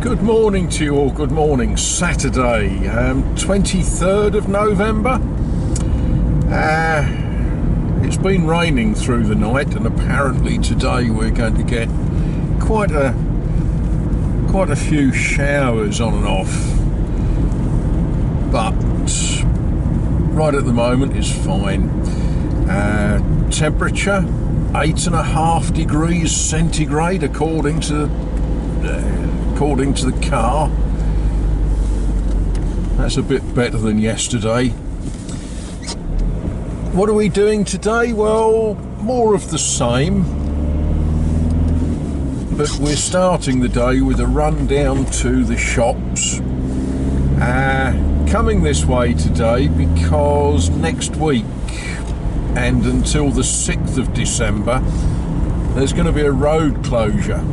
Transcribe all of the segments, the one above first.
Good morning to you all, good morning. Saturday, 23rd of November. It's been raining through the night and apparently today we're going to get quite a few showers on and off. But right at the moment is fine. Temperature 8.5 degrees centigrade according to the car. That's a bit better than yesterday. What are we doing today? Well, more of the same, but we're starting the day with a run down to the shops. Coming this way today because next week and until the 6th of December there's going to be a road closure.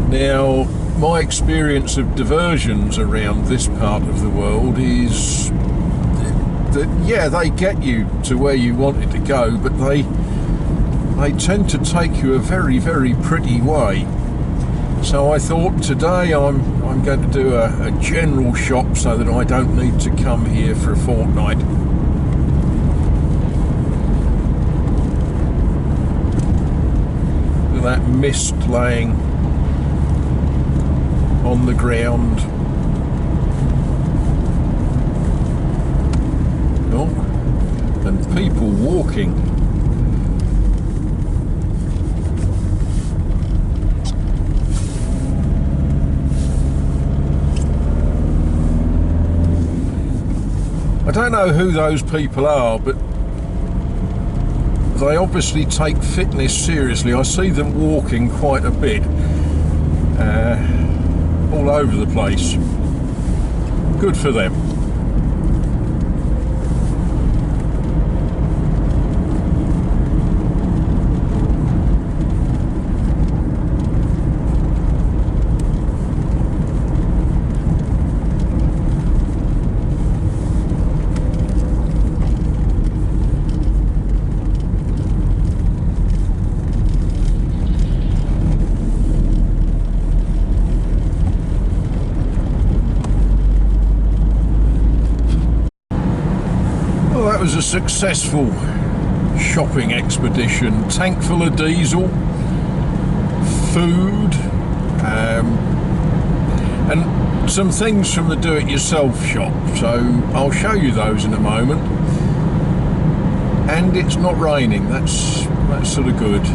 Now, my experience of diversions around this part of the world is that, yeah, they get you to where you wanted to go, but they tend to take you a very, very pretty way. So I thought today I'm going to do a general shop so that I don't need to come here for a fortnight. Look at that mist laying on the ground. Oh, and people walking. I don't know who those people are, but they obviously take fitness seriously. I see them walking quite a bit. All over the place. Good for them. That was a successful shopping expedition. Tank full of diesel, food, and some things from the do-it-yourself shop. So I'll show you those in a moment. And it's not raining. That's sort of good.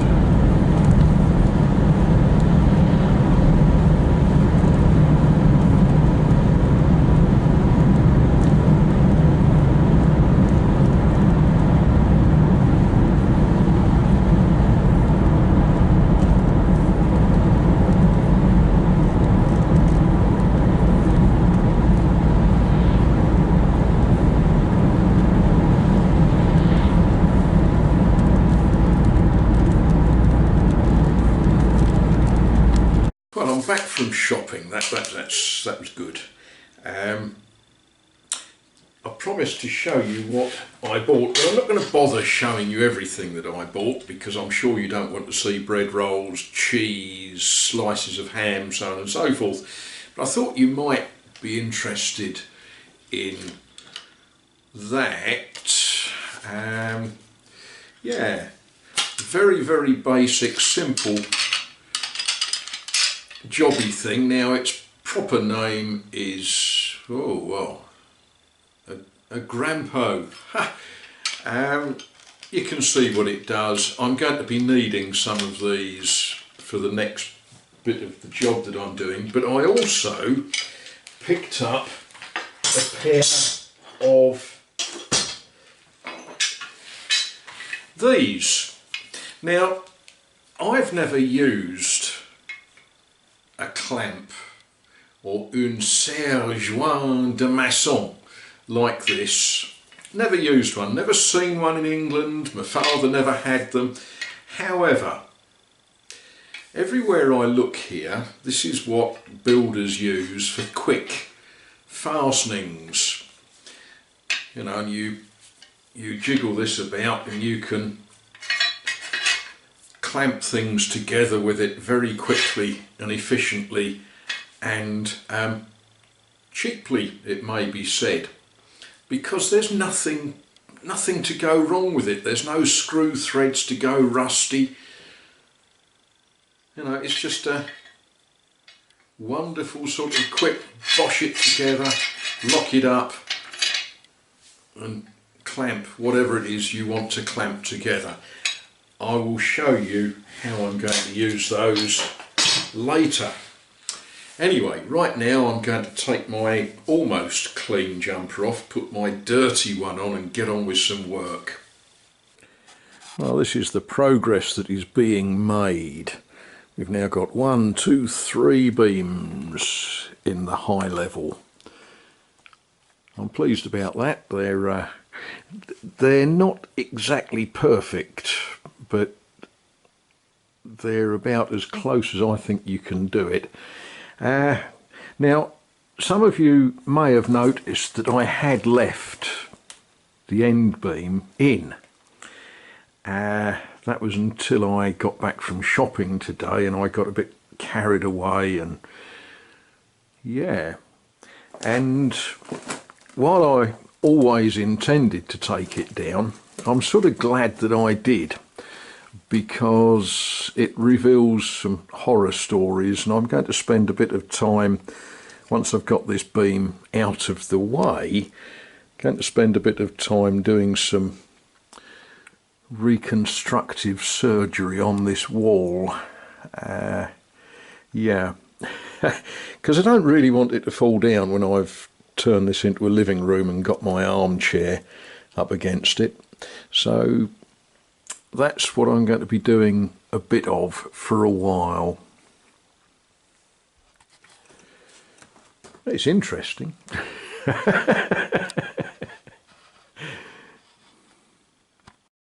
Well, I'm back from shopping. That was good. I promised to show you what I bought, but I'm not going to bother showing you everything that I bought because I'm sure you don't want to see bread rolls, cheese, slices of ham, so on and so forth. But I thought you might be interested in that. Yeah, very, very basic, simple jobby thing. Now its proper name is a Grampo. You can see what it does. I'm going to be needing some of these for the next bit of the job that I'm doing, but I also picked up a pair of these. Now, I've never used a clamp or une serre-joint de maçon like this. Never used one, never seen one in England. My father never had them. However, everywhere I look here, this is what builders use for quick fastenings. You know, and you jiggle this about and you can clamp things together with it very quickly and efficiently and cheaply, it may be said, because there's nothing to go wrong with it. There's no screw threads to go rusty. You know, it's just a wonderful sort of quick bosh it together, lock it up and clamp whatever it is you want to clamp together. I will show you how I'm going to use those later. Anyway, right now I'm going to take my almost clean jumper off, put my dirty one on and get on with some work. Well, this is the progress that is being made. We've now got 1, 2, 3 beams in the high level. I'm pleased about that. They're not exactly perfect, but they're about as close as I think you can do it. Now, some of you may have noticed that I had left the end beam in. That was until I got back from shopping today and I got a bit carried away, and yeah. And while I always intended to take it down, I'm sort of glad that I did, because it reveals some horror stories, and I'm going to spend a bit of time, once I've got this beam out of the way, going to spend a bit of time doing some reconstructive surgery on this wall. Yeah, because I don't really want it to fall down when I've turned this into a living room and got my armchair up against it. So that's what I'm going to be doing a bit of for a while. It's interesting.